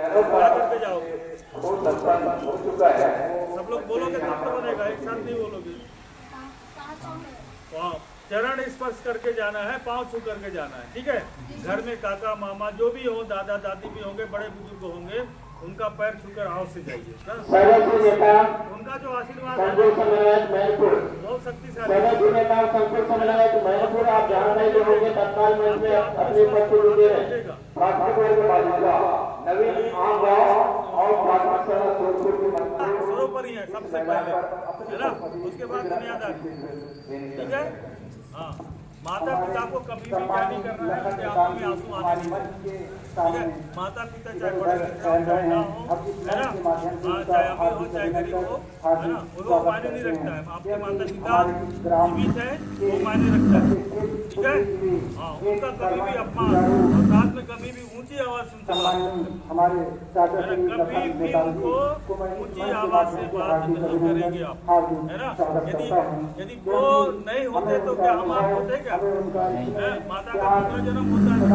क्या करके जाओगे? सब लोग बोलोगे तब तो बनेगा, एक साथ नहीं बोलोगे। वाह, चरण स्पर्श करके जाना है, पाँव छू करके जाना है, ठीक है। घर में काका मामा जो भी हो, दादा दादी भी होंगे, बड़े बुजुर्ग होंगे, उनका पैर छूकर आओ से जाइए। उनका जो आशीर्वाद है बहुत शक्तिशाली है। सरोपरी है सबसे पहले, है ना, उसके बाद दुनियादारी, ठीक है। हाँ, माता पिता को कभी भी क्या नहीं करना है, उनके आंखों में आंसू आने नहीं चाहिए, ठीक है। माता पिता चाहे बड़े चाहे ना हो, है ना, हाँ, चाहे अमीर हो चाहे गरीब हो, है ना, वो मायने नहीं रखता है। आपके माता पिता जीवित है वो मायने रखता है, ठीक है। हाँ, उनका कभी भी अपमान और साथ में कभी भी ऊंची आवाज सुनते कभी भी उनको ऊंची आवाज से बात नहीं करेंगे आप, है ना। यदि वो नहीं होते तो क्या हम आप होते क्या? माता का दूसरा जन्म होता है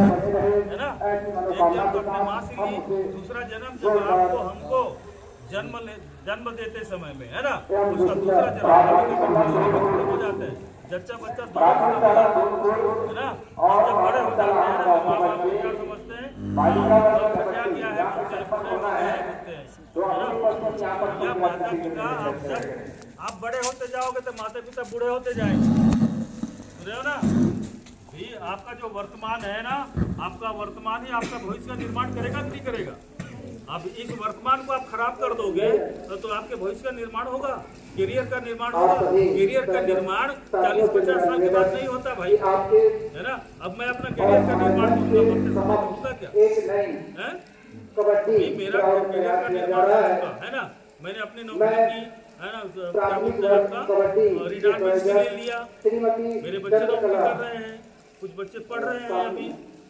ना। एक जन्म तो अपने माँ से ली, दूसरा जन्म जब आपको हमको जन्म देते समय में, है ना, उसका दूसरा जन्म हो जाता है। जच्चा बच्चा बड़ा होता है ना, और जब बड़े हो जाते हैं तो माँ बाप क्या समझते हैं, क्या किया है, या माता पिता आप बड़े होते जाओगे तो माता पिता बूढ़े होते जाएंगे, सुन रहे हो ना। भी आपका जो वर्तमान है ना, आपका वर्तमान ही आपका भविष्य का निर्माण करेगा कि नहीं करेगा? आप इस वर्तमान को आप खराब कर दोगे तो आपके भविष्य का निर्माण होगा, करियर का निर्माण होगा। करियर का निर्माण 40-50 साल के बाद नहीं होता भाई, है ना। अब मैं अपना करियर का निर्माण करूंगा क्या? मेरा करियर का निर्माण होगा, है ना। मैंने अपनी नौकरी की, है ना, रिटायरमेंट भी ले लिया, मेरे बच्चे नौकरी कर रहे हैं, कुछ बच्चे पढ़ रहे हैं अभी,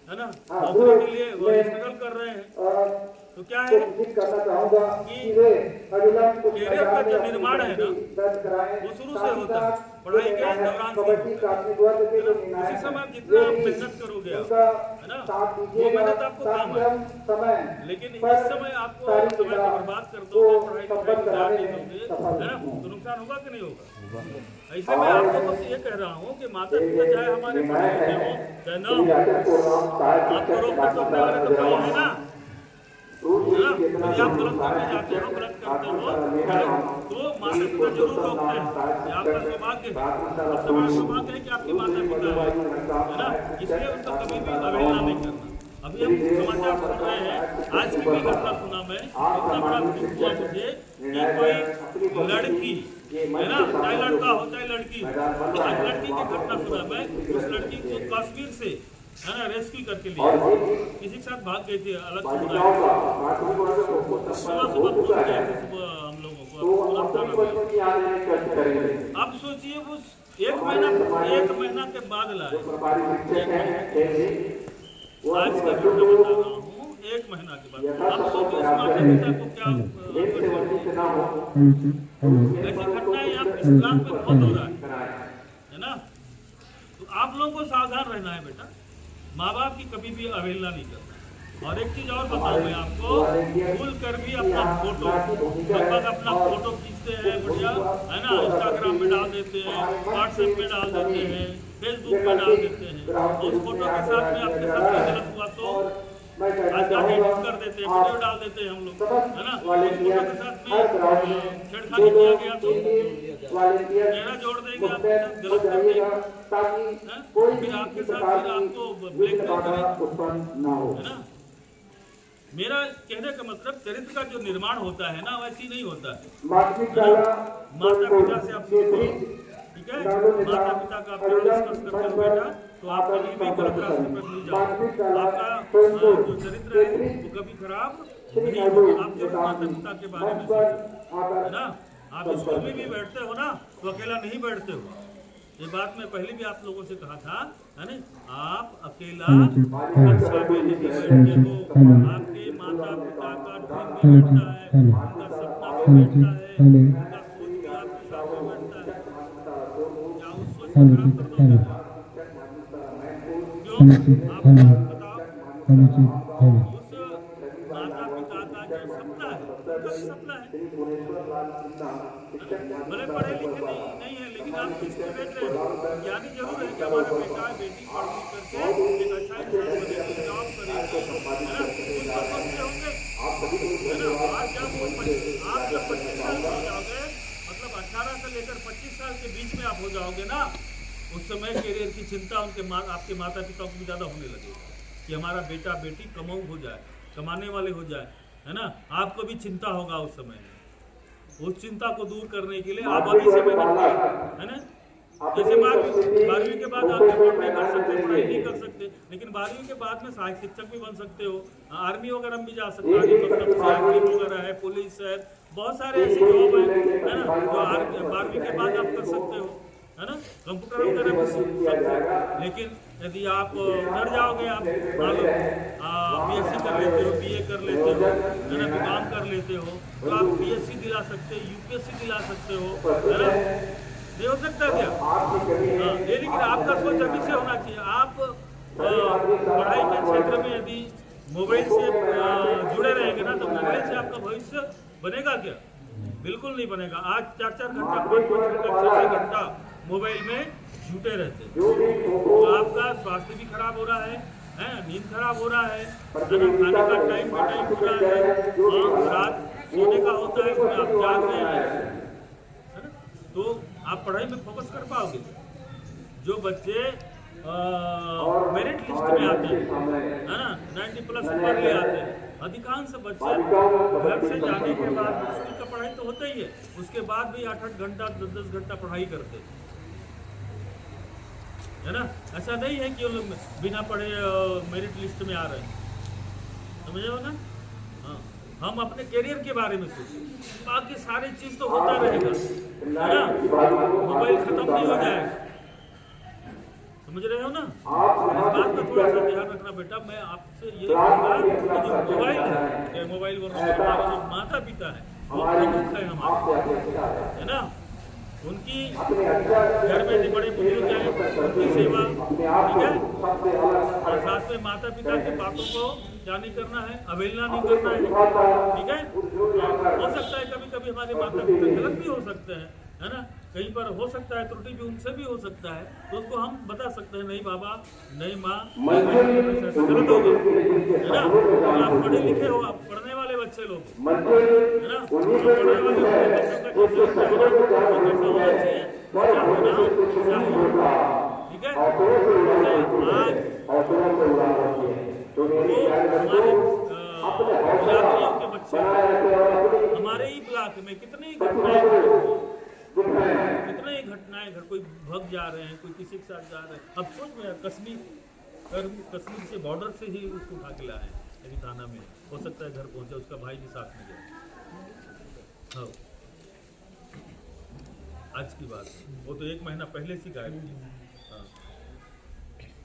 है ना, नौकरी के लिए वो स्ट्रगल कर रहे हैं। तो क्या है कि करियर का जो निर्माण है ना वो शुरू से होता है, पढ़ाई के दौरान उसी समय आप जितना आप मेहनत करोगे है ना, वो मेहनत आपको काम है। लेकिन इस समय आपको समय को बर्बाद कर दोगे, पढ़ाई नहीं दोगे, है ना, तो नुकसान होगा कि नहीं होगा? इसलिए मैं आप लोगों से ये कह रहा हूँ कि माता पिता चाहे हमारे बड़े हो चाहे ना हो, आपको रोकने टोकने वाले तो कोई है ना। यदि आप गलत करने जाते हो, गलत करते हो तो माता पिता जरूर रोकते हैं, आपका सौभाग्य है, सौभाग्य है कि आपके माता पिता है ना, इसलिए उनका कभी भी अवहेलना नहीं करना। अभी हम समाचार सुन रहे हैं, आज की भी घटना सुना मैं, इतना बड़ा दुख हुआ मुझे कि कोई लड़की, है ना, चाहे लड़का हो चाहे लड़की हो, आज लड़की की घटना सुना मैं, उस लड़की को कश्मीर से, है ना, रेस्क्यू करके लिया, किसी के साथ भाग गई थी, अलग समुदाय, सुबह फोन किया था सुबह हम लोगों को। अब सोचिए वो एक महीना के बाद लाए, आज का घटना बता रहा हूँ, 1 महीना के बाद। अब सोचिए उस माता पिता को क्या, ऐसी घटनाएं यहाँ इस्लाम में बहुत हो रहा है ना। तो आप लोगों को सावधान रहना है बेटा, माँ बाप की कभी भी अवहेलना नहीं करना। और एक चीज और बताऊं मैं आपको, भूल कर भी अपना फोटो, लगभग अपना फोटो खींचते हैं बढ़िया, है ना, इंस्टाग्राम में डाल देते हैं, व्हाट्सएप में डाल देते हैं, फेसबुक में डाल देते हैं। उस फोटो के साथ में आपके साथ गलत हुआ तो आजकल एडिट कर देते हैं, वीडियो डाल देते हैं हम लोग, है ना। उस फोटो के साथ में छेड़खानी किया गया तो चेहरा जोड़ देंगे, आपके साथ गलत कर देंगे, फिर आपके साथ फिर आपको ब्लैकमेल करेंगे, है ना। मेरा कहने का मतलब चरित्र का जो निर्माण होता है ना वैसी नहीं होता है। माता पिता से आप सीखो, ठीक है, माता पिता का आप डिस्कस करते हो बेटा, तो आप कभी भी गलत रास्ते पर नहीं जाओ, आपका जो चरित्र है वो कभी खराब नहीं होगा। आप जरूर माता पिता के बारे में सोचो, है ना। आप स्कूल में भी बैठते हो ना तो अकेला नहीं बैठते हो, ये बात मैं पहले भी आप लोगों से कहा था, है ना। आप अकेला कक्षा में नहीं बैठते हो, आपके माता पिता का ड्रीम भी बैठता है, उनका सपना भी बैठता है, उनका सोच भी आपके साथ में बैठता है। क्या उस सोच को खराब कर दोगे? क्यों? आप बताओ, उस माता पिता का जो सपना है, उनका भी सपना है। भले पढ़े लिखे नहीं है, लेकिन आप चीज को देख रहे हो, ज्ञानी जरूर है कि हमारा बेटा बेटी पढ़ लिख करके एक अच्छा इंसान बनेगी, जॉब करेगी, है ना, कुछ तो सोचते होंगे, है ना। आज जब आप जब 25 साल के हो जाओगे, मतलब 18 से लेकर 25 साल के बीच में आप हो जाओगे ना, उस समय करियर की चिंता आपके माता पिता को भी ज़्यादा होने लगेगी कि हमारा बेटा बेटी कमाऊ हो जाए, कमाने वाले हो जाए, है ना। आपको भी चिंता होगा उस समय। उस चिंता को दूर करने के लिए आप अभी से मेहनत करें, है ना। जैसे 12वीं के बाद आप एमएड नहीं कर सकते, पढ़ाई नहीं कर सकते, लेकिन 12वीं के बाद में सहायक शिक्षक भी बन सकते हो, आर्मी वगैरह में भी जा सकते हो, मतलब सीआरपीएफ वगैरह है, पुलिस है, बहुत सारे ऐसे जॉब है ना, जो 12वीं के बाद आप कर सकते हो, है ना। कंप्यूटर वगैरह भी सीख सकते हो। लेकिन यदि आप डर जाओगे, आप मान लो बीएससी कर लेते हो, बीए कर लेते हो, है ना, बीकॉम कर लेते हो, तो आप पीएससी दिला सकते हो, यूपीएससी दिला सकते हो, है ना। नहीं हो सकता क्या? हाँ, लेकिन आपका सोच अभी से होना चाहिए। आप पढ़ाई के क्षेत्र में यदि मोबाइल से जुड़े रहेंगे ना, तो मोबाइल से आपका भविष्य बनेगा क्या? बिल्कुल नहीं बनेगा। आज 4-4 घंटा, 5-5 घंटा, 6-6 घंटा मोबाइल में जुटे रहते हैं, तो आपका स्वास्थ्य भी खराब हो रहा है, नींद खराब हो रहा है, खाने का टाइम पे टाइम हो रहा है, रात सोने का होता है, उसमें आप जाग रहे हैं, है ना। तो आप पढ़ाई में फोकस कर पाओगे। जो बच्चे मेरिट लिस्ट में आते हैं, है ना, 90+ ऊपर ले आते हैं, अधिकांश बच्चे घर से जाने के बाद स्कूल का पढ़ाई तो होता ही है, उसके बाद भी 8-8 घंटा 10-10 घंटा पढ़ाई करते हैं, है ना। ऐसा नहीं है कि वो लोग बिना पढ़े मेरिट लिस्ट में आ रहे हैं, समझे हो ना। हाँ, हम अपने करियर के बारे में सोचें, बाकी सारी चीज तो होता रहेगा, है ना। मोबाइल खत्म नहीं हो जाएगा, समझ रहे हो ना। इस बात का थोड़ा सा ध्यान रखना बेटा। मैं आपसे ये कहूँगा कि जो मोबाइल है, मोबाइल वरना हमारे जो माता पिता है वो प्रमुख है हमारे, है ना। उनकी घर में जो बड़े बुजुर्ग हैं उनकी सेवा, ठीक है, और साथ में माता पिता की बातों को क्या नहीं करना है, अवहेलना नहीं करना है, ठीक है। हो सकता है कभी कभी हमारे माता पिता गलत भी हो सकते हैं, है ना, कहीं पर हो सकता है त्रुटि भी उनसे भी हो सकता है, तो उसको हम बता सकते हैं, नहीं बाबा, नहीं माँ, गलत होगा, है ना। तो आप पढ़े लिखे हो, आप पढ़ने वाले बच्चे लोग, है ना, पढ़ने वाले बच्चों का कैसा होना चाहिए, क्या होना चाहिए, ठीक है। आज हमारे बिरादरियों के बच्चे हमारे ही ब्लॉक में कितनी घटनाएं घर, कोई भग जा रहे हैं, कोई किसी के साथ जा रहे हैं। अब सोच में कश्मीर से बॉर्डर से ही उसको उठा के लाए यदि थाना में, हो सकता है घर पहुंचा, उसका भाई भी साथ में गया। हाँ, आज की बात है, वो तो 1 महीना पहले से गायब थी। हाँ,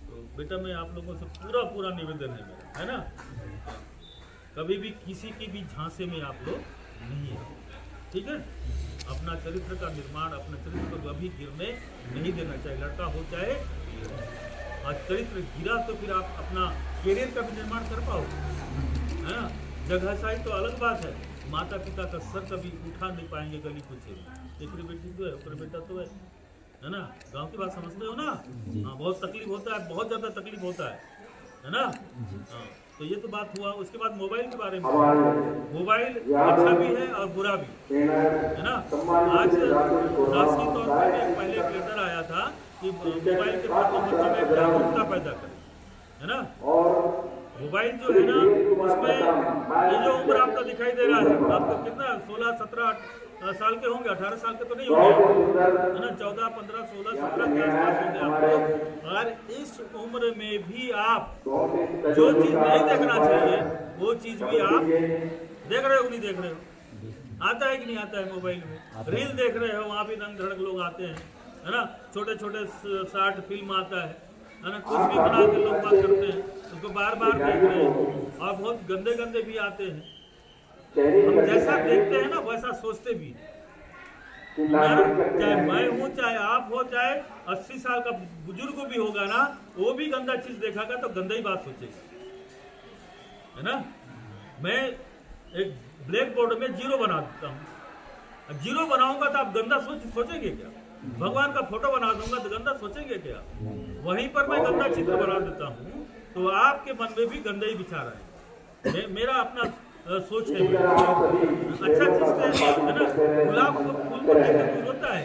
तो बेटा मैं आप लोगों से पूरा निवेदन है मेरा, है ना। कभी भी किसी की भी झांसे में आप लोग नहीं है, ठीक है। अपना चरित्र का निर्माण, अपने चरित्र को कभी गिरने नहीं देना चाहिए, लड़का हो चाहे, और चरित्र गिरा तो फिर आप अपना करियर का भी निर्माण कर पाओगे, है ना। जगहसाई तो अलग बात है, माता पिता का सर कभी उठा नहीं पाएंगे गली कुछ, एक बेटी तो है, ऊपर बेटा तो है ना। गांव की बात समझते हो ना। हाँ, बहुत तकलीफ होता है, बहुत ज़्यादा तकलीफ होता है ना। हाँ, तो ये तो बात हुआ। उसके बाद मोबाइल के बारे में, मोबाइल अच्छा भी है और बुरा भी, है ना। आज राष्ट्रीय तौर पर पहले एक लेटर आया था कि मोबाइल के प्रति बच्चों में जागरूकता पैदा करें, है ना। मोबाइल जो है ना, उसमें ये जो उम्र आपका दिखाई दे रहा है, आपको कितना 16-17 साल के होंगे, 18 साल के तो नहीं होंगे, है ना, 14, 15, 16, 17 के आसपास होंगे आपको। और इस उम्र में भी आप जो चीज नहीं देखना चाहिए वो चीज भी आप देख रहे हो, नहीं देख रहे हो। आता है कि नहीं आता है मोबाइल में, रील देख रहे हो, वहाँ भी रंग धड़क लोग आते हैं, है ना। छोटे छोटे शॉर्ट फिल्म आता है ना, कुछ भी बना के लोग बात करते हैं, उसको बार बार देख रहे हैं, और बहुत गंदे गंदे भी आते हैं। हम जैसा देखते हैं ना वैसा सोचते भी, चाहे मैं हूँ, चाहे आप हो, चाहे 80 साल का बुजुर्ग भी होगा ना, वो भी गंदा चीज देखागा तो गंदा ही बात सोचेगा, है ना। मैं एक ब्लैक बोर्ड में जीरो बना देता हूँ। जीरो बनाऊंगा तो आप गंदा सोचेंगे क्या? भगवान का फोटो बना दूंगा तो गंदा सोचेंगे क्या? वहीं पर मैं गंदा चित्र बना देता हूँ तो आपके मन में भी गंदा ही विचार है। मेरा अपना सोच है। अच्छा चीज है ना, गुलाब को फूल को फूल होता है,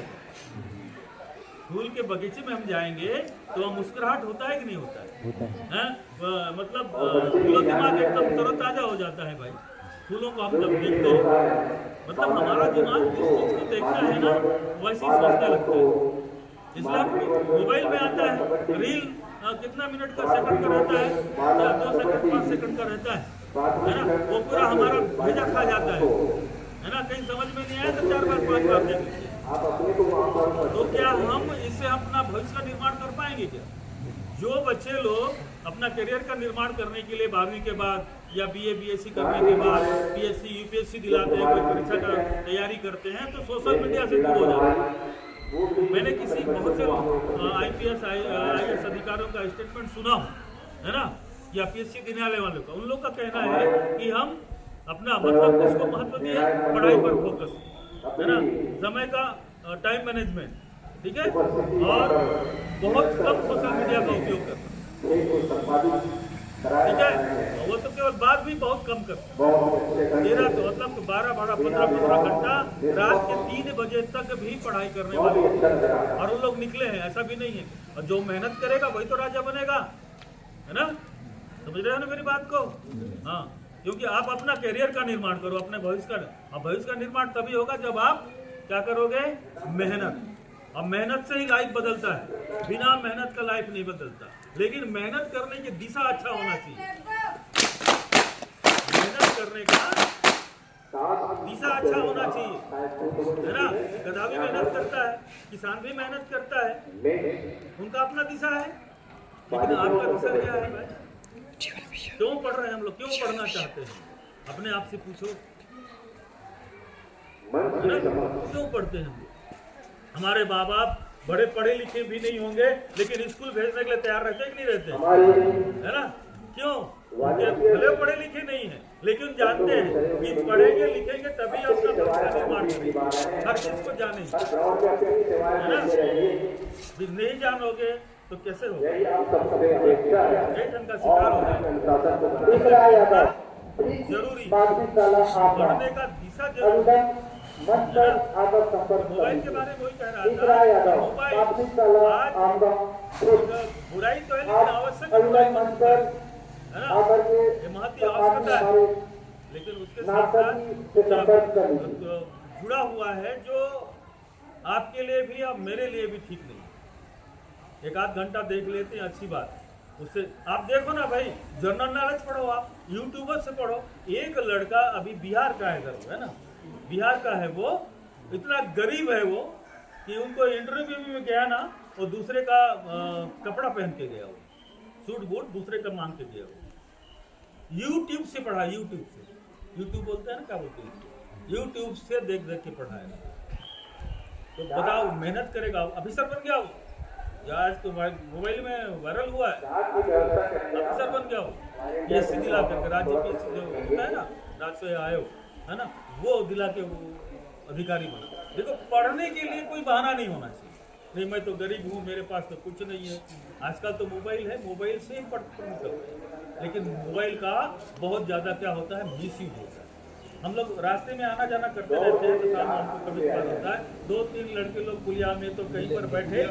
फूल के बगीचे में हम जाएंगे तो वहाँ मुस्कुराहट होता है कि नहीं होता है? मतलब फूलों दिमाग एकदम तरोताजा हो जाता है भाई, फूलों को हम जब देखते हैं। मतलब हमारा दिमाग जिस चीज को देखता है ना वैसे ही सोचने लगता है। इसलिए मोबाइल में आता है रील कितना मिनट का सेकंड का रहता है, या 2 सेकंड 5 सेकंड का रहता है ना, वो पूरा हमारा भेजा खा जाता है ना। कहीं समझ में नहीं आया तो 4 बार 5 बार देख लीजिए। तो क्या हम इससे अपना भविष्य का निर्माण कर पाएंगे क्या? जो बच्चे लोग अपना करियर का निर्माण करने के लिए 12वीं के बाद या BA BSc करने के बाद PSC UPSC दिलाते हैं, कोई परीक्षा का तैयारी करते हैं तो सोशल मीडिया से दूर हो जाते हैं। मैंने किसी बहुत से IPS IAS अधिकारियों का स्टेटमेंट सुना है ना, या PSC देने वाले वालों का, उन लोग का कहना है कि हम अपना मतलब किसको महत्व दिए, पढ़ाई पर फोकस है ना, समय का टाइम मैनेजमेंट, ठीक है, और बहुत कम सोशल मीडिया का उपयोग करना, ठीक है। वो तो केवल बात भी बहुत कम करते हैं। 13 तो मतलब 12 15 घंटा रात के 3 बजे तक भी पढ़ाई करने वाले और उन लोग निकले हैं, ऐसा भी नहीं है। और जो मेहनत करेगा वही तो राजा बनेगा, है ना, समझ रहे हो ना मेरी बात को? हाँ, क्योंकि आप अपना करियर का निर्माण करो, अपने भविष्य का। और भविष्य का निर्माण तभी होगा जब आप क्या करोगे? मेहनत। और मेहनत से ही लाइफ बदलता है, बिना मेहनत का लाइफ नहीं बदलता। लेकिन मेहनत करने की दिशा अच्छा होना चाहिए, मेहनत करने का दिशा अच्छा होना चाहिए, है ना। गधा भी मेहनत करता है, किसान भी मेहनत करता है, उनका अपना दिशा है। लेकिन आपका दिशा क्या है भाई? क्यों पढ़ रहे हैं हम लोग? क्यों पढ़ना चाहते हैं? अपने आप से पूछो, क्यों पढ़ते हैं हम लोग? हमारे माँ बाप बड़े पढ़े लिखे भी नहीं होंगे लेकिन स्कूल भेजने के लिए तैयार रहते हैं कि नहीं रहते, है ना? क्यों? भले पढ़े लिखे नहीं है लेकिन जानते हैं कि पढ़ेंगे लिखेंगे तभी अपना भविष्य निर्माण करेंगे, हर चीज को जानेंगे, है ना। फिर नहीं जानोगे तो कैसे होगा? का शिकार हो जाएगा। जरूरी पढ़ने का दिशा जरूरी। मोबाइल के बारे में वही कह रहा था, मोबाइल आज बुराई तो है लेकिन आवश्यक बुराई है ना, ये महती आवश्यकता है, लेकिन उसके साथ साथ जुड़ा हुआ है जो आपके लिए भी और मेरे लिए भी ठीक नहीं। 1 आध घंटा देख लेते हैं, अच्छी बात, उससे आप देखो ना भाई, जनरल नॉलेज पढ़ो, आप यूट्यूबर से पढ़ो। एक लड़का अभी बिहार का है ना, बिहार का है, वो इतना गरीब है वो कि उनको इंटरव्यू में गया ना, वो दूसरे का कपड़ा पहन के गया, वो सूट बूट दूसरे का मांग के गया, वो यूट्यूब से पढ़ा, यूट्यूब बोलते हैं ना, क्या बोलते हैं, यूट्यूब से देख देख के पढ़ा है। तो बताओ, मेहनत करेगा, अफिसर बन गया हो, आज तो मोबाइल में वायरल हुआ है, अफिसर बन गया हो, PSC दिला करके, राज्य PSC जो होता है ना, राजस्व आयोग, है ना, वो दिला के अधिकारी बना। देखो, पढ़ने के लिए कोई बहाना नहीं होना चाहिए, नहीं मैं तो गरीब हूँ, मेरे पास तो कुछ नहीं है। आजकल तो मोबाइल है, मोबाइल से ही पढ़ते निकलते हैं, लेकिन मोबाइल का बहुत ज़्यादा क्या होता है, मिसयूज होता है। हम लोग रास्ते में आना जाना करते रहते हैं तो सामने हमको कभी कभार होता है, 2-3 लड़के लोग पुलिया में तो कहीं पर बैठे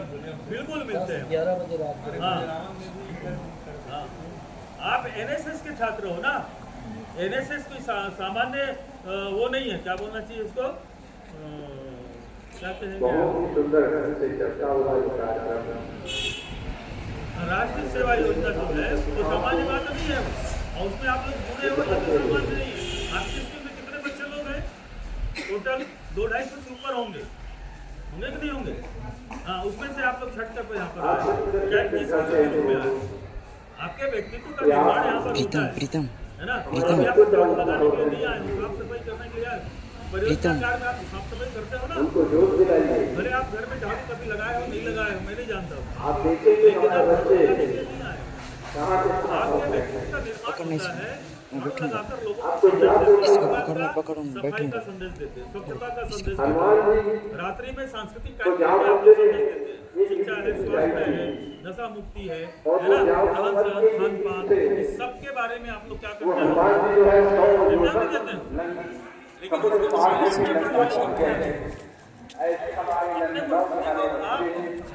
बिल्कुल मिलते हैं। 11 बजे रात में। हाँ, आप NSS के छात्र हो ना, NSS कोई सामान्य वो नहीं है, क्या बोलना चाहिए इसको, क्या कहेंगे, राष्ट्रीय सेवा योजना जो है वो सामान्य बात नहीं है, और उसमें आप लोग जुड़े हो तो सामान्य नहीं है। आपके स्कूल में कितने बच्चे लोग हैं? टोटल 200-250 से ऊपर होंगे कि नहीं होंगे? हाँ, उसमें से आप लोग छठ पर यहाँ पर आए, आपके व्यक्तित्व का निर्माण यहाँ पर होता है, है ना। आप झाड़ू लगाने के लिए नहीं आए, साफ सफाई करने के लिए आए। परियोजना कार्य में आप साफ सफाई करते हो ना, भले आप घर में झाड़ू कभी लगाए हो नहीं लगाए हो, मैं नहीं जानता हूँ, लेकिन आप नहीं आए। आपके व्यक्तित्व का निर्माण होता है लगाकर लोगों को सफाई का संदेश देते हैं, स्वच्छता का संदेश देते हैं, रात्रि में सांस्कृतिक कार्यक्रम आपको संदेश देते हैं, शिक्षा है, स्वास्थ्य है, नशा मुक्ति है ना, रहन सहन, खान पान, इस सब के बारे में आप लोग क्या करते हैं, देते हैं। लेकिन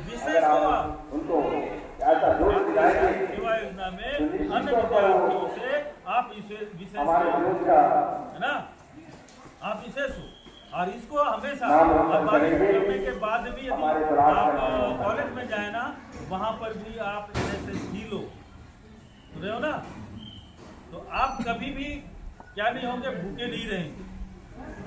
विशेष सेवा योजना में अन्य विद्यार्थियों से आप विशेष है ना, आप विशेष हो। और इसको हमेशा बारिश करने के बाद भी यदि आप कॉलेज में जाए ना, वहाँ पर भी आप जैसे झीलो रहे हो ना, तो आप कभी भी क्या नहीं होंगे, भूखे नहीं रहेंगे,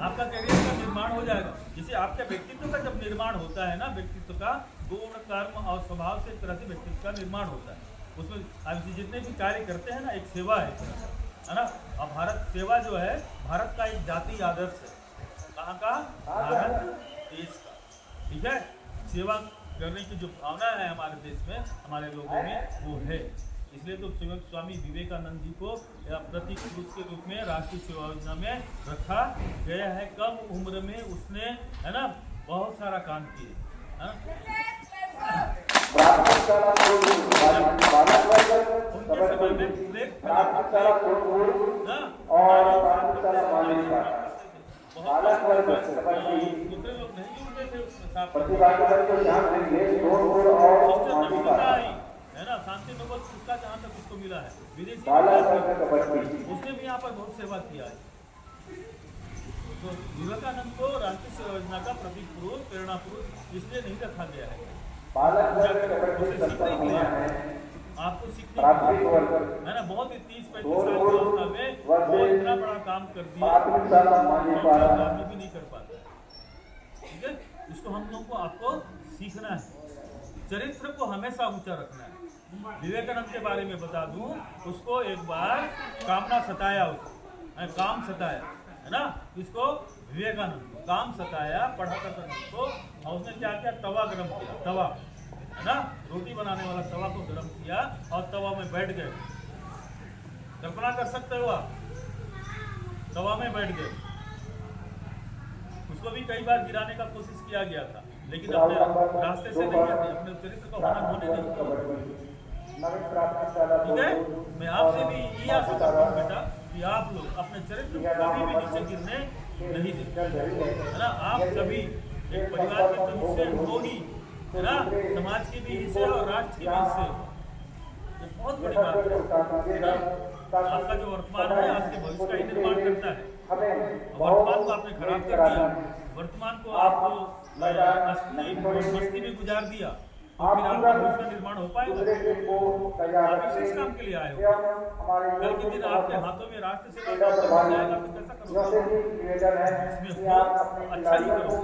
आपका करियर का निर्माण हो जाएगा। जैसे आपके व्यक्तित्व का जब निर्माण होता है ना, व्यक्तित्व का गुण कर्म और स्वभाव से एक तरह से व्यक्तित्व का निर्माण होता है। उसमें आप जितने भी कार्य करते हैं ना, एक सेवा है ना। और भारत सेवा जो है भारत का एक जातीय आदर्श है। कहाँ का? भारत देश का, ठीक है। सेवा करने की जो भावना है हमारे देश में, हमारे लोगों में, वो है। इसलिए तो स्वामी विवेकानंद जी को प्रतीक पुरुष के रूप में राष्ट्रीय सेवा योजना में रखा गया है। कम उम्र में उसने, है ना, बहुत सारा काम किए। उनके समय में दूसरे लोग नहीं जुड़ते थे उसके साथ, है ना। शांति नोबेल पुरस्कार जहाँ तक उसको मिला है, विदेशी उसने भी यहाँ पर बहुत सेवा किया है। तो विवेकानंद को राष्ट्रीय सेवा योजना का प्रतीक पुरुष, प्रेरणा पुरुष इसलिए नहीं रखा गया है। आपको सीखने है ना, बहुत ही 30-35 साल की अवस्था में वो इतना बड़ा काम कर दिया, आदमी भी नहीं कर पाता, ठीक है। इसको हम लोगों को आपको सीखना है, चरित्र को हमेशा ऊंचा रखना है। विवेकानंद के बारे में बता दूं, उसको एक बार कामना सताया, उसको काम सताया, है ना। इसको विवेकानंद को काम सताया, पढ़ा करता उसको, और उसने क्या किया, तवा गरम किया, तवा, है ना, रोटी बनाने वाला तवा को गरम किया और तवा में बैठ गए। कल्पना कर सकते हो आप, तवा में बैठ गए। उसको भी कई बार गिराने का कोशिश किया गया था, लेकिन अपने रास्ते से नहीं आते, अपने चरित्र को हनन होने नहीं। ठीक है, मैं आपसे भी यही आशा करता हूँ बेटा कि आप लोग अपने चरित्र को कभी भी नीचे गिरने नहीं देते, है ना। आप सभी एक परिवार के तो हिस्से हो ही, है ना, समाज के भी हिस्से और राष्ट्र के भी हिस्से। ये बहुत बड़ी बात है। आपका जो वर्तमान है आपके भविष्य का ही निर्माण करता है। वर्तमान को आपने खराब कर दिया, वर्तमान को आपको मस्ती में गुजार दिया, तो फिर आपका भविष्य का निर्माण हो पाएगा? आप विशेष काम के लिए आए हो, कल के दिन आपके हाथों में राष्ट्र सेवा का अवसर मिल जाएगा, तो कैसा करोगे? इसमें हो अच्छा ही करो।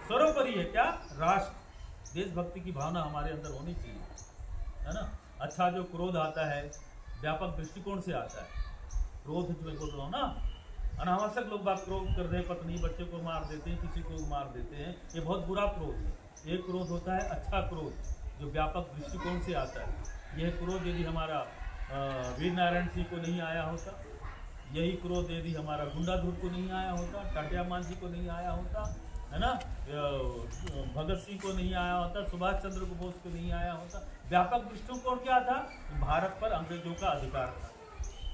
सर्वोपरि है क्या? राष्ट्र, देशभक्ति की भावना हमारे अंदर होनी चाहिए, है ना। अच्छा, जो क्रोध आता है व्यापक दृष्टिकोण से आता है। क्रोध जो मैं बोल रहा हूँ ना, अनावश्यक लोग बात क्रोध कर रहे हैं, पत्नी बच्चे को मार देते हैं, किसी को मार देते हैं, ये बहुत बुरा क्रोध है। एक क्रोध होता है अच्छा क्रोध, जो व्यापक दृष्टिकोण से आता है। यह क्रोध यदि हमारा वीर नारायण सिंह को नहीं आया होता, यही क्रोध यदि हमारा गुंडाधुर को नहीं आया होता, टाटिया मांझी को नहीं आया होता, है ना, भगत सिंह को नहीं आया होता, सुभाष चंद्र बोस को नहीं आया होता। व्यापक दृष्टिकोण क्या था? भारत पर अंग्रेजों का अधिकार था,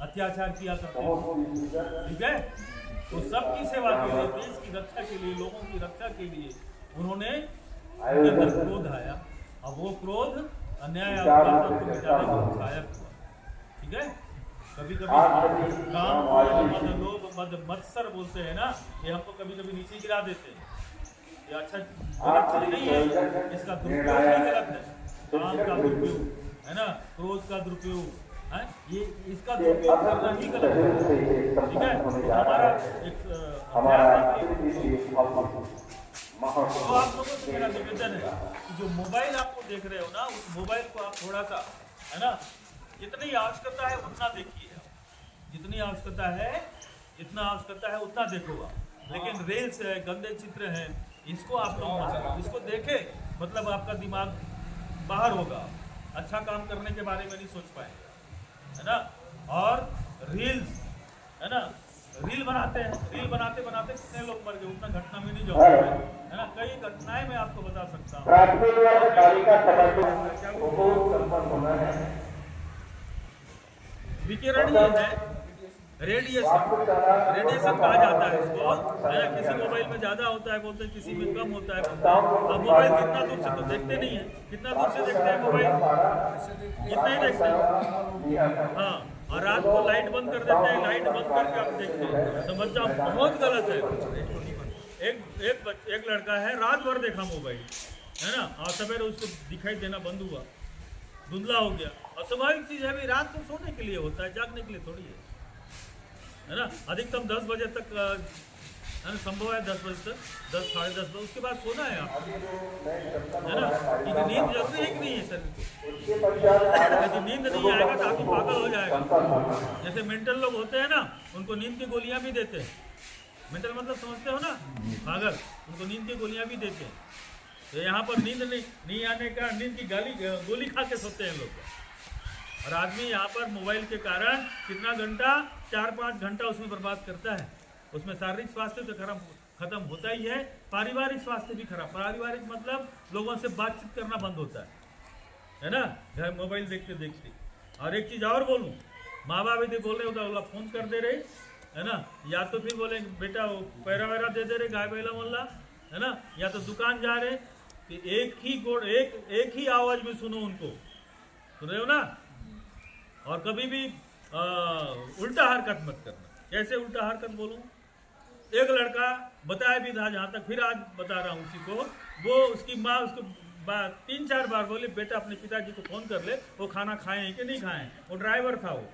अत्याचार किया करते थे, ठीक है। तो सबकी सेवा के लिए, देश की रक्षा के लिए, लोगों की रक्षा के लिए उन्होंने उनके अंदर क्रोध आया, और वो क्रोध अन्याय को मिटाने में सहायक हुआ, ठीक है। कभी कभी काम मद लोभ मद मत्सर बोलते हैं ना, ये हमको कभी कभी नीचे गिरा देते हैं। ये अच्छा गलत चीज नहीं है, इसका दुरुपयोग ही गलत है। काम का दुरुपयोग, है ना, क्रोध का दुरुपयोग है, ये इसका दुरुपयोग करना ही गलत है, ठीक है। तो हमारा एक तो आप लोगों से मेरा निवेदन है कि जो मोबाइल आपको देख रहे हो ना, उस मोबाइल को आप थोड़ा सा, है ना, जितनी आवश्यकता है उतना देखिए, जितनी आवश्यकता है इतना आवश्यकता है उतना देखो आप। लेकिन रील्स है, गंदे चित्र हैं, इसको आप लोग इसको देखें, मतलब आपका दिमाग बाहर होगा, अच्छा काम करने के बारे में नहीं सोच पाएंगे, है ना। और रील्स, है ना, रील बनाते हैं, रील बनाते बनाते कितने लोग मर गए, उतना घटना में नहीं जाऊंगा, है ना। कई घटनाएं मैं आपको बता सकता हूँ। विकिरण ही है रेडिएशन कहा जाता है इसको, है ना। किसी मोबाइल में ज्यादा होता है बोलते हैं, किसी में कम होता है बोलते हैं। अब मोबाइल कितना दूर से तो देखते नहीं है, कितना दूर से देखते हैं मोबाइल, इतना ही देखते हैं, हाँ। और रात को लाइट बंद कर देते हैं, लाइट बंद करके आप देखते हैं, तो बच्चा बहुत गलत है। एक लड़का है, रात भर देखा मोबाइल, है ना, और सवेरे उसको दिखाई देना बंद हुआ, धुंधला हो गया। और स्वाभाविक चीज है भाई, रात को सोने के लिए होता है, जागने के लिए थोड़ी है ना। अधिकतम 10 बजे तक है ना, संभव है 10 बजे तक, 10 साढ़े 10 बजे, उसके बाद सोना है आपको, है ना। क्योंकि नींद जरूरी है कि नहीं है शरीर को, यदि नींद नहीं आएगा तो आदमी पागल हो जाएगा। जैसे मेंटल लोग होते हैं ना, उनको नींद की गोलियां भी देते हैं। मेंटल मतलब समझते हो ना, पागल, उनको नींद की गोलियां भी देते हैं। तो यहाँ पर नींद नहीं आने का, नींद की गोली खा के सोते हैं लोग। और आदमी यहाँ पर मोबाइल के कारण कितना घंटा, 4-5 घंटा उसमें बर्बाद करता है। उसमें शारीरिक स्वास्थ्य तो खत्म होता ही है, पारिवारिक स्वास्थ्य भी खराब। पारिवारिक मतलब लोगों से बातचीत करना बंद होता है ना, घर मोबाइल देखते देखते। और एक चीज़ और बोलूँ, माँ बाप यदि बोल रहे होता बोला फोन कर दे रहे, है ना, या तो फिर बोले बेटा वो पैरा वैरा दे दे रहे, गाय बैला मोल्ला, है ना, या तो दुकान जा रहे, कि एक ही आवाज में सुनो उनको, सुन रहे हो ना। और कभी भी उल्टा हरकत मत करना। कैसे उल्टा हरकत बोलूं, एक लड़का बताया भी था जहाँ तक, फिर आज बता रहा हूँ उसी को, वो उसकी माँ उसको 3-4 बार बोले बेटा अपने पिताजी को फोन कर ले, वो खाना खाए हैं कि नहीं खाए। वो ड्राइवर था, वो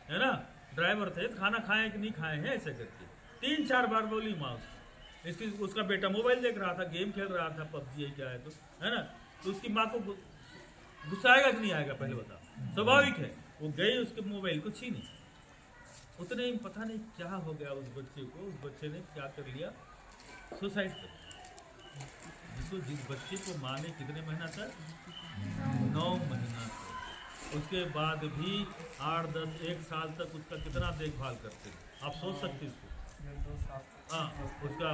है ना, ड्राइवर थे, खाना खाए कि नहीं खाए हैं, ऐसे करके 3-4 बार बोली माँ उसकी। उसका बेटा मोबाइल देख रहा था, गेम खेल रहा था, पबजी क्या है, तो है ना। तो उसकी माँ को गुस्सा आएगा कि नहीं आएगा, पहले बता। स्वाभाविक है, वो गई उसके मोबाइल को छीनी। उतने ही पता नहीं क्या हो गया उस बच्चे को, उस बच्चे ने क्या कर लिया, सुसाइड कर। जिस बच्चे को माँ ने कितने महीना तक, 9 महीना तक, उसके बाद भी 8-10-1 साल तक उसका कितना देखभाल करते हैं, आप सोच सकते इसको। हाँ, उसका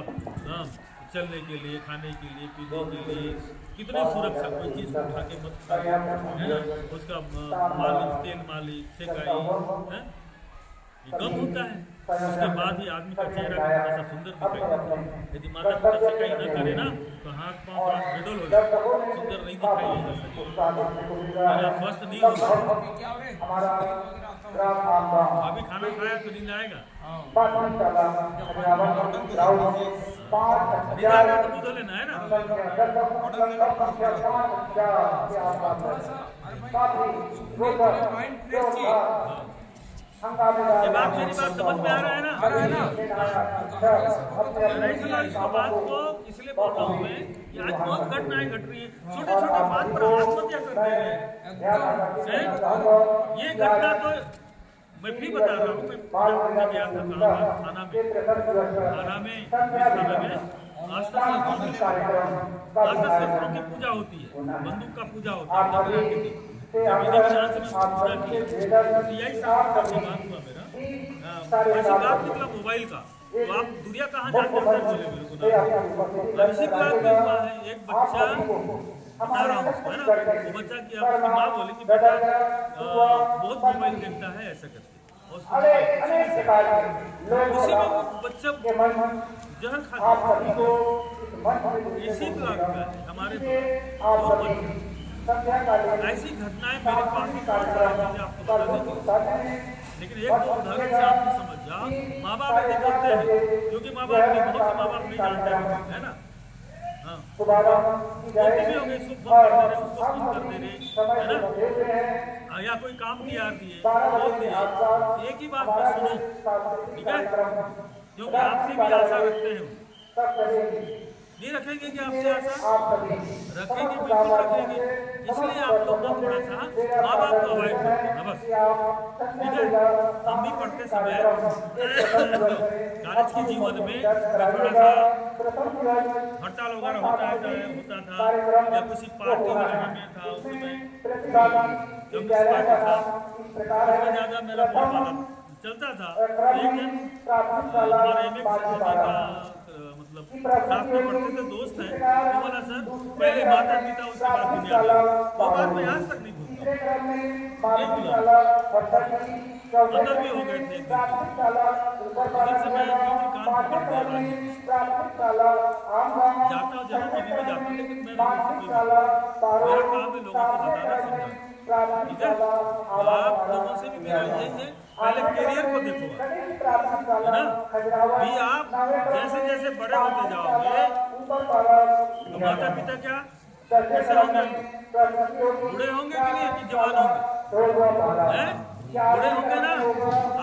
चलने के लिए, खाने के लिए, पीने के लिए कितनी सुरक्षा, कोई चीज़ को उठा के मत खाए, है ना। उसका मालिश, तेल मालिश, सेकाई, है, ये कम होता है। उसके बाद ही आदमी का चेहरा थोड़ा सा सुंदर दिखाई देता है। यदि माता पिता सेकाई न करे ना, तो हाथ पाँव बेडोल हो जाए, सुंदर नहीं दिखाई देगा, स्वस्थ नहीं होगा। अभी खाना खाया तो नींद आएगा, तो दूध लेना है ना। ये बात, मेरी बात समझ में आ रहा है ना, इसको बात को इसलिए बोल रहा हूँ मैं कि आज बहुत घटनाएं घट रही है, छोटे छोटे बात पर आत्महत्या कर दे रहे हैं। ये घटना तो मैं भी बता रहा हूँ, मैं गया था थाना में आस्था शस्त्रों की पूजा होती है, बंदूक का पूजा होता है। यही बात हुआ मेरा, ऐसी बात निकला मोबाइल का, तो आप दुनिया कहाँ जाकर बोले मेरे को ना। ऐसी बात में हुआ है, एक बच्चा बता रहा हूँ उसको, है ना, वो बच्चा की आपकी माँ बोली कि बेटा बहुत मोबाइल देखता है, ऐसा करके, और उसी में वो बच्चा जहर खा गया। इसी ब्लॉक का हमारे ऐसी घटनाएं मेरे पास ही आपको बताने की, लेकिन एक दो उदाहरण से आपको समझ जाओ। माँ बाप यदि बोलते हैं, क्योंकि माँ बाप नहीं, बहुत से माँ बाप नहीं जानते हैं, है ना, हाँ, बोलते भी होंगे इसको फोन कर दे रहे, उसको फोन कर दे रहे, है ना, या कोई काम किया दिए, बोल दिए, एक ही बात को सुनो, ठीक है, क्योंकि आपसे भी आशा रखते हैं, नहीं रखेंगे कि आपसे आशा रखेंगे, बिल्कुल रखेंगे। इसलिए आप लोग ना थोड़ा सा माँ बाप को अवॉइड करते हैं बस, ठीक है। हम भी पढ़ते समय कॉलेज के जीवन में थोड़ा सा हड़ताल वगैरह होता था या किसी पार्टी वगैरह में था, उसमें कम्युनिस्ट पार्टी था, उसमें ज़्यादा मेरा बोलबाला चलता था। एक दिन हमारे MX जी का मतलब साथ में पढ़ते थे दोस्त है, वो बोला सर पहले माता पिता उसके बाद दुनियादारी, वो बात मैं आज तक नहीं भूलता। अंदर भी हो गए थे एक दिन समय कान पकड़ दिया, जाता हूँ जरूर अभी भी जाता हूँ, लेकिन मेरा काम है लोगों को बताना समझाना, ठीक है। आप लोगों से भी मेरा यही है, पहले करियर को देखो, है ना। भी आप जैसे जैसे बड़े होते जाओगे तो माता पिता क्या कैसे होंगे, बूढ़े होंगे कि नहीं कि जवान होंगे, हैं बूढ़े होंगे ना।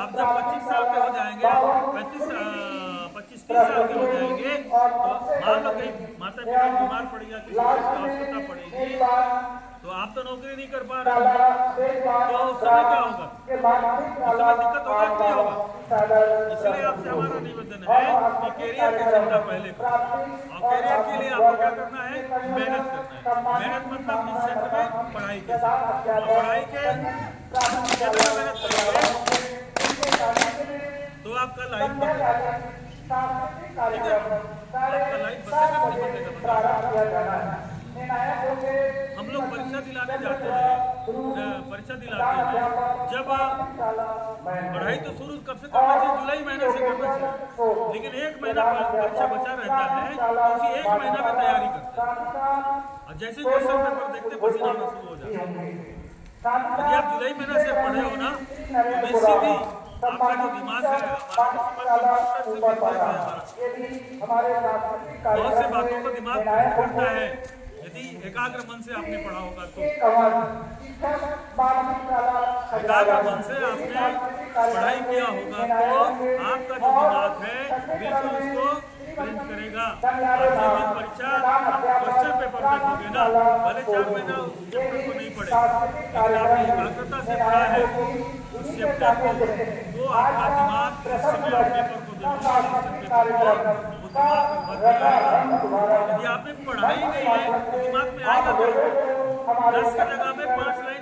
आप जब 25 साल के हो जाएंगे, 25-30 साल के हो जाएंगे, तो मान लो कि माता पिता बीमार पड़ गया, किसी चीज की आवश्यकता पड़ेगी, तो आप तो नौकरी नहीं कर पा रहे, तो उस समय क्या होगा, उस समय दिक्कत होगा कि नहीं होगा। इसलिए आपसे हमारा निवेदन है कि करियर की चिंता पहले करो, और करियर के लिए आपको क्या करना है, मेहनत करना है। मेहनत मतलब इस क्षेत्र में पढ़ाई के साथ, और पढ़ाई के जितना मेहनत करोगे तो आपका लाइफ बनेगा, ठीक है। आपका लाइफ बनेगा नहीं बनेगा। हम लोग परीक्षा दिलाने जाते हैं, परीक्षा दिलाते हैं, जब पढ़ाई तो शुरू कब से करना चाहिए, जुलाई महीने से करना चाहिए, लेकिन एक महीना परीक्षा बचा रहता है, तो उसी एक महीना में तैयारी करते हैं, और जैसे क्वेश्चन पेपर देखते पसीना आना शुरू हो जाता है। यदि आप जुलाई महीने से पढ़े हो ना, तो निश्चित ही आपका जो दिमाग है, बहुत से बातों को दिमाग करता है, यदि एकाग्र मन से आपने पढ़ा होगा तो, एकाग्र मन से आपने पढ़ाई किया होगा तो आपका जो दिमाग है बिल्कुल उसको प्रिंट करेगा। और जिस दिन परीक्षा क्वेश्चन पेपर देखोगे ना, भले 4 महीना उस चैप्टर को नहीं पढ़े, लेकिन आपने एकाग्रता से पढ़ा है उस चैप्टर को, तो आपका दिमाग उस समय पेपर को देखोगे, वो दिमाग में भर जाएगा। यदि आपने पढ़ाई नहीं है तो दिमाग में आएगा क्या, 10 की जगह में 5 लाइन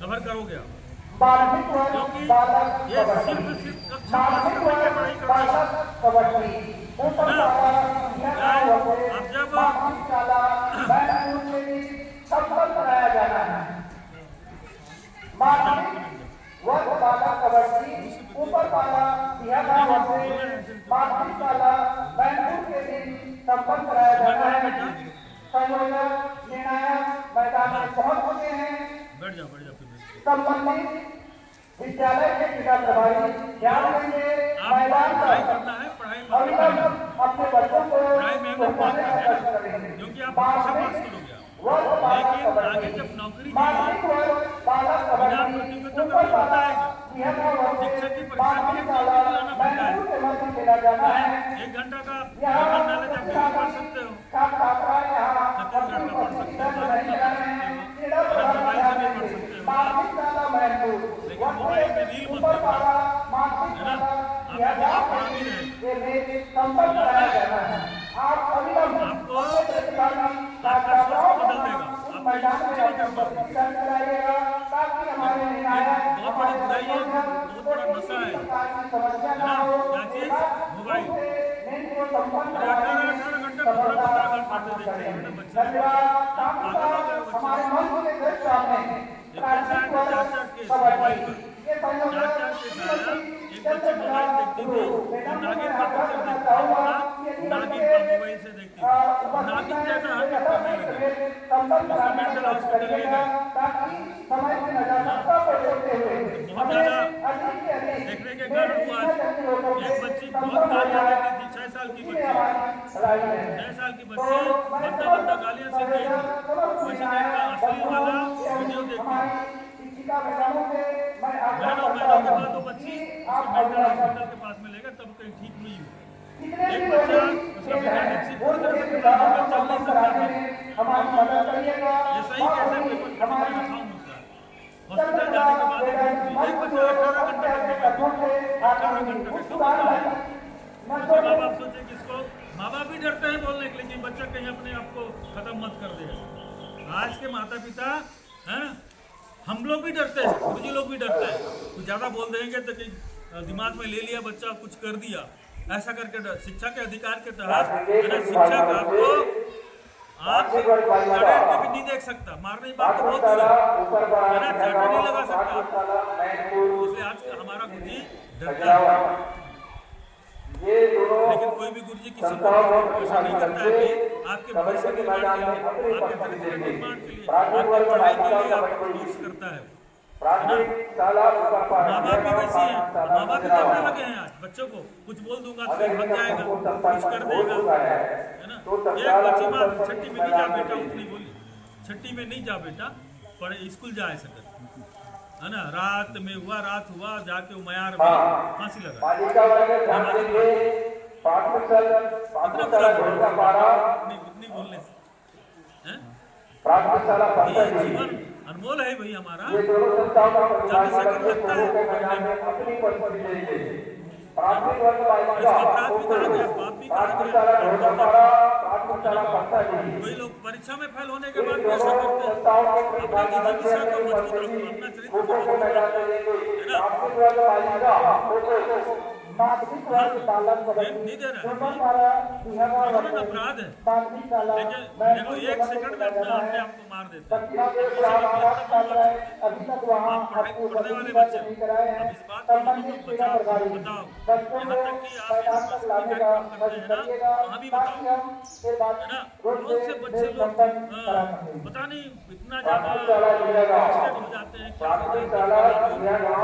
कवर करोगे आप, क्योंकि ये सिर्फ कक्षा पास करने की पढ़ाई करना है ना। अब जब ऊपर वाला माध्यमिक वाला बैंकुल के दिन संपन्न कराया जाता है। संयोजक निर्णायक मैदान में पहुंच चुके हैं। संबंधित विद्यालय के जिला प्रभारी ध्यान देंगे, मैदान पढ़ाई अपने बच्चों को पढ़ाई में क्योंकि आप परीक्षा पास करोगे, लेकिन आगे जब नौकरी के लिए बिना प्रतियोगिता का होता है, शिक्षक की परीक्षा के लिए दिलाना पड़ता है। 1 घंटा का जनरल नॉलेज आप डिग्री पढ़ सकते हो, छत्तीसगढ़ का पढ़ सकते हो, भारत का पढ़ सकते हो, मोबाइल से भी पढ़ सकते हो, लेकिन मोबाइल में रील मत देखना, है ना। आपका दिमाग पढ़ा भी रहे, आपको आपका सोच बदल देगा, आप कुछ नहीं कर पाओगे। बहुत बड़ी बुराई है, बहुत बड़ा नशा है ना, क्या चीज, मोबाइल। अरे 18 घंटे 15 घंटे देखते हैं बच्चे, पागल हो गए बच्चे। एक कैसा है 4 केस मोबाइल पर, 4 केस आया, एक बच्ची मोबाइल देखती थी, तो नागिन का पिक्चर देखती थी, नागिन का मोबाइल से देखती थी, नागिन जैसा हरकत करने लगी, उसको मेंटल हॉस्पिटल ले गए। बहुत ज़्यादा देखने के कारण हुआ। एक बच्ची बहुत गालियाँ देती थी, 6 साल की बच्ची, 6 साल की बच्ची बंदा गालियाँ सीख गई थी, वैसे टाइप का अश्लील वाला वीडियो देखती थी। महीनों के बाद वो बच्ची उसको मेंटल हॉस्पिटल के पास में लेकर तब कहीं ठीक हुई हो। एक बच्चा उसका डिपेंडेंसी पूरी तरह से खत्म हो गया, चल नहीं सकता था। हमारी मदद करिएगा। ये सही कैसे पेपर खत्म कर रखा हूँ मुझका। हॉस्पिटल जाने के बाद एक बच्चा 18 घंटे तक 18 घंटे तक कम होता है। उसके माँ बाप सोचे कि इसको, माँ बाप भी डरते हैं बोलने के लिए कि बच्चा कहीं अपने आप को खत्म मत कर दे। आज के माता पिता हैं, हम लोग भी डरते हैं, गुरुजी लोग भी डरते हैं। कुछ ज़्यादा बोल देंगे तो कहीं दिमाग में ले लिया बच्चा, कुछ कर दिया, ऐसा करके डर। शिक्षा के अधिकार के तहत शिक्षक आपको आप भी नहीं देख सकता, मारने की बात तो बहुत दूर है, चाटा नहीं लगा सकता। इसलिए आज हमारा गुरुजी डरता है। लेकिन कोई भी गुरुजी किसी को ऐसा नहीं करता है कि आपके भविष्य निर्माण के लिए, आपके चरित्र निर्माण के लिए, आपकी पढ़ाई के लिए आपको कोर्स करता है। माँ बाप भी वैसी है, माँ बाप भी डरने लगे हैं। आज बच्चों को कुछ बोल दूंगा तो भाग जाएगा, कुछ कर देगा, है ना। एक बच्ची माँ छठी में नहीं जा बेटा, उतनी बोली, छठी में नहीं जा बेटा, पढ़े स्कूल जा ऐसा कर, है ना। रात हुआ जाके मयार में फांसी लगा। उतनी बोलने से ये जीवन अनमोल है भाई हमारा। जब से कर लगता है अपराध भी करा गया, पाप भी करा गया। वही लोग परीक्षा में फेल होने के बाद भी ऐसा करते हैं। अपने निजी विषय को मजबूत रखो, अपना चरित्र को मजबूत रखो, है ना। नहीं दे रहा है, अपराध है। लेकिन देखो एक सेकंड में अपने आप को मार देते हैं। आप पढ़ने वाले बच्चे, अब इस बात को बताओ, यहाँ तक कि आप कार्यक्रम करते हैं ना, वहाँ भी बताओ, है ना। बहुत से बच्चे लोग पता नहीं इतना ज्यादा हो जाते हैं,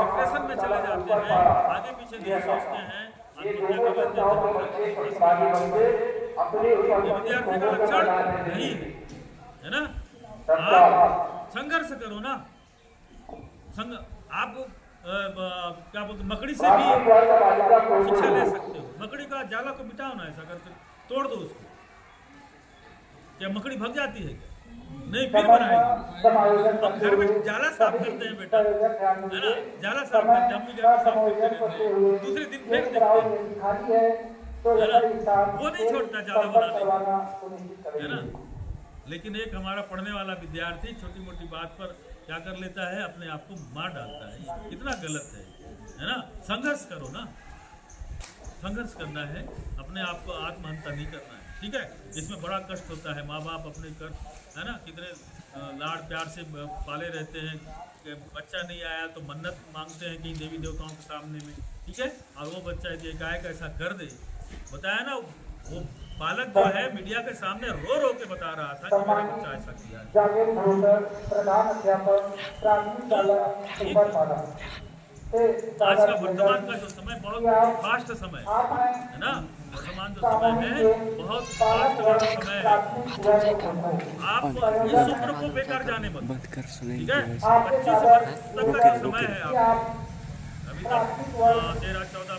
डिप्रेशन में चले जाते हैं, आगे पीछे नहीं सोचते हैं, आत्महत्या कर लेते हैं। विद्यार्थी का लक्षण नहीं है ना। आप संघर्ष करो ना, आप क्या बोलते, मकड़ी से भी शिक्षा ले सकते हो। मकड़ी का जाला को मिटाओ ना, ऐसा करके तोड़ दो उसको, क्या मकड़ी भग जाती है? नहीं, फिर बनाएगी। अब घर में जाला साफ करते हैं बेटा, है ना, जाला साफ करते हैं, हम भी घर में साफ करते हैं, दूसरे दिन फेंक देते हैं, है ना। वो नहीं छोड़ता जाला बनाने, है ना। लेकिन एक हमारा पढ़ने वाला विद्यार्थी छोटी मोटी बात पर क्या कर लेता है, अपने आप को मार डालता है। कितना गलत है ना। संघर्ष करो ना, संघर्ष करना है, अपने आप को आत्महत्या नहीं करना है, ठीक है। इसमें बड़ा कष्ट होता है, माँ बाप अपने कष्ट, है ना, कितने लाड़ प्यार से पाले रहते हैं कि बच्चा नहीं आया तो मन्नत मांगते हैं कि देवी देवताओं के सामने में, ठीक है। और वो बच्चा यदि एकाएक ऐसा कर दे, बताया ना, वो बालक जो है मीडिया के सामने रो रो के बता रहा था कि मेरा बच्चा ऐसा किया है। आज का वर्तमान का जो समय बहुत फास्ट समय है ना, वर्तमान जो समय है बहुत फास्ट वाला समय है। आप इस उम्र को बेकार जाने मत, ठीक है। 25 वर्ष तक का जो समय है, आप अभी तक 13, 14